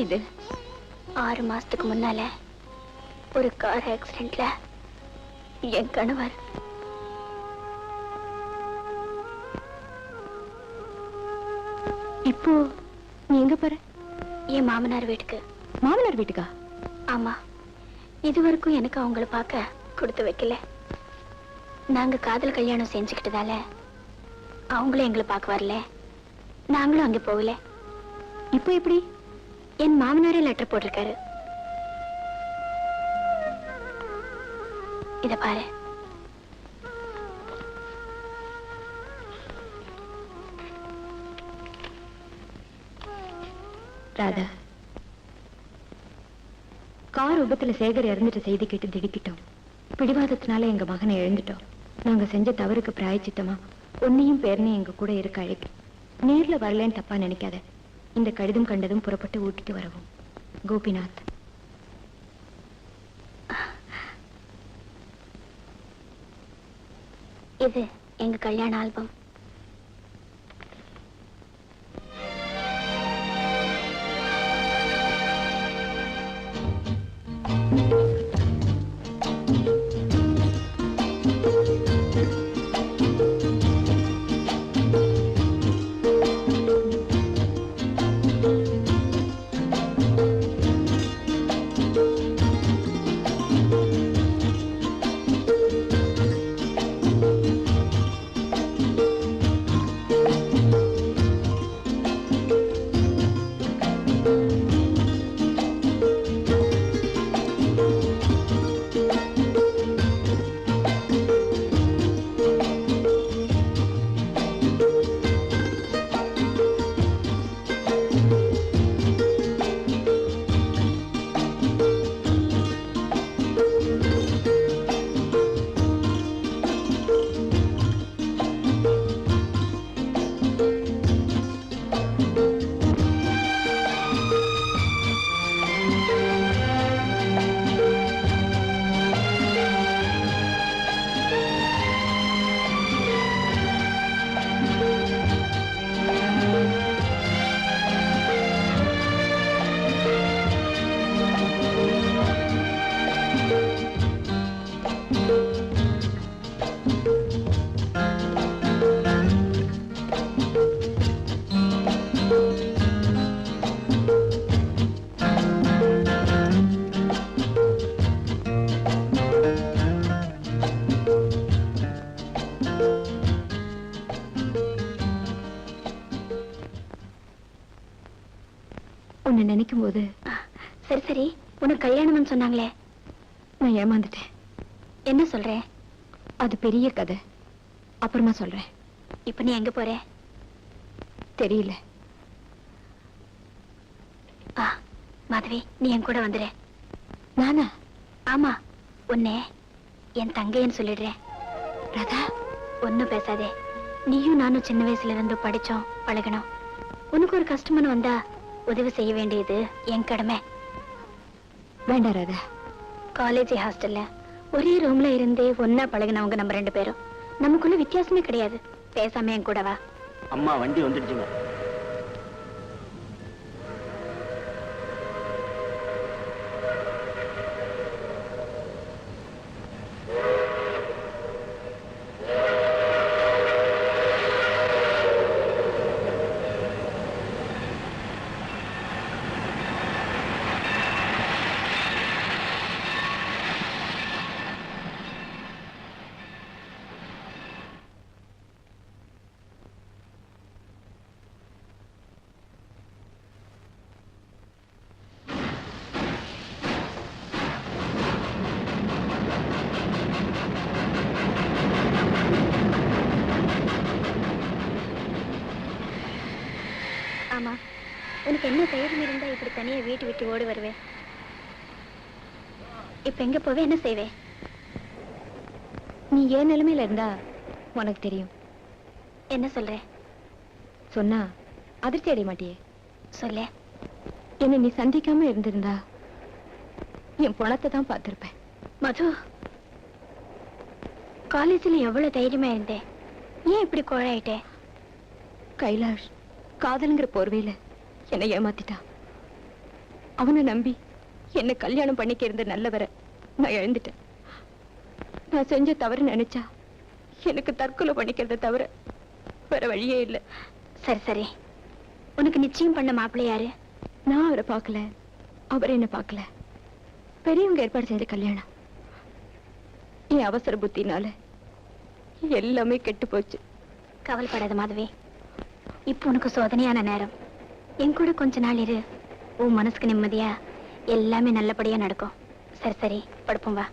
இது? 6 மாசத்துக்கு முன்னால ஒரு கார் ஆக்சிடென்ட்ல என் கணவர் இப்போ நீ எங்க போற? என் மாமனார் வீட்டுக்கு. மாமனார் வீட்டுக்கா? ஆமா, இதுவரைக்கும் எனக்கு அவங்கள பார்க்க கொடுத்து வைக்கல. நாங்க காதல் கல்யாணம் செஞ்சுக்கிட்டதால அவங்களும் எங்களை பார்க்க வரல, நாங்களும் அங்க போகல. இப்போ எப்படி? என் மாமனாரே லெட்டர் போட்டிருக்காரு. இத பாரு. ராதா, கார் விபத்துல சேகர் இறந்துட்டு செய்தி கேட்டு திடுக்கிட்டோம். பிடிவாதத்தினால எங்க மகனை எழுந்துட்டோம். நாங்க செஞ்ச தவறுக்கு பிராயச்சித்தமா உன்னையும் பேரனையும் எங்க கூட இருக்க அழைக்கும். நேர்ல வரலன்னு தப்பா நினைக்காத. இந்த கடிதம் கண்டதும் புறப்பட்டு ஊட்டிக்கு வரவும். கோபிநாத். இது எங்க கல்யாண ஆல்பம். உன்னை நினைக்கும் போது சரி சரி, உனக்கு கல்யாணம்னு சொன்னாங்களே, நான் ஏமாந்துட்டேன். என்ன சொல்ற? அது பெரிய கதை, அப்புறமா சொல்றேன். இப்ப நீ எங்க போற? தெரியல. மாதவி, நீ என் கூட வந்துரு. நானா? ஆமா, உன்னை என் தங்கைன்னு சொல்லிடுறேன். ராதா, ஒன்னும் பேசாதே. நீயும் நானும் சின்ன வயசுல இருந்து படிச்சோம், பழகணும். உனக்கு ஒரு கஷ்டம்னு வந்தா உதவி செய்ய வேண்டியது என் கடமை. வேண்டாம் ராதா. காலேஜ் ஹாஸ்டல்ல ஒரே ரூம்ல இருந்தே ஒன்னா பழகினவங்க நம்ம 2 பேரும். நமக்குள்ள வித்தியாசமே கிடையாது. பேசாம என் கூட வா. அம்மா வண்டி வந்துடுச்சுங்க. ஆமா, உனக்கு என்ன தைரியம் இருந்தா இப்படி தனியா வீட்டு விட்டு ஓடி வருவேன்? இப்ப எங்க போவே, என்ன செய்வே? நீ ஏன் நிலைமையில இருந்தா உனக்கு தெரியும். என்ன சொல்ற? சொன்னா அதிர்ச்சி அடைய மாட்டியே. சொல்ல. என்ன நீ சந்திக்காம இருந்திருந்தா என் பணத்தை தான் பார்த்திருப்பேன். மது, காலேஜ்ல எவ்வளவு தைரியமா இருந்தேன், ஏன் இப்படி கோழாயிட்டே? கைலாஷ் காதல்ங்கிற போர்வையில என்னை ஏமாத்திட்டா. அவனை நம்பி என்ன கல்யாணம் பண்ணிக்க இருந்த நல்லவரை நான் இழந்துட்டேன். நான் செஞ்ச தவறு நினைச்சா எனக்கு தற்கொலை பண்ணிக்கிறத தவிர வேற வழியே இல்லை. சரி சரி, உனக்கு நிச்சயம் பண்ண மாப்பிள்ளை யாரு? நான் அவரை பார்க்கல, அவர் என்ன பார்க்கல. பெரியவங்க ஏற்பாடு செஞ்ச கல்யாணம். என் அவசர புத்தினால எல்லாமே கெட்டு போச்சு. கவலைப்படாத மாதவி, இப்போ உனக்கு சோதனையான நேரம். என் கூட கொஞ்ச நாள் இரு, உன் மனசுக்கு நிம்மதியா எல்லாமே நல்லபடியா நடக்கும். சரி சரி, படுப்போம் வா.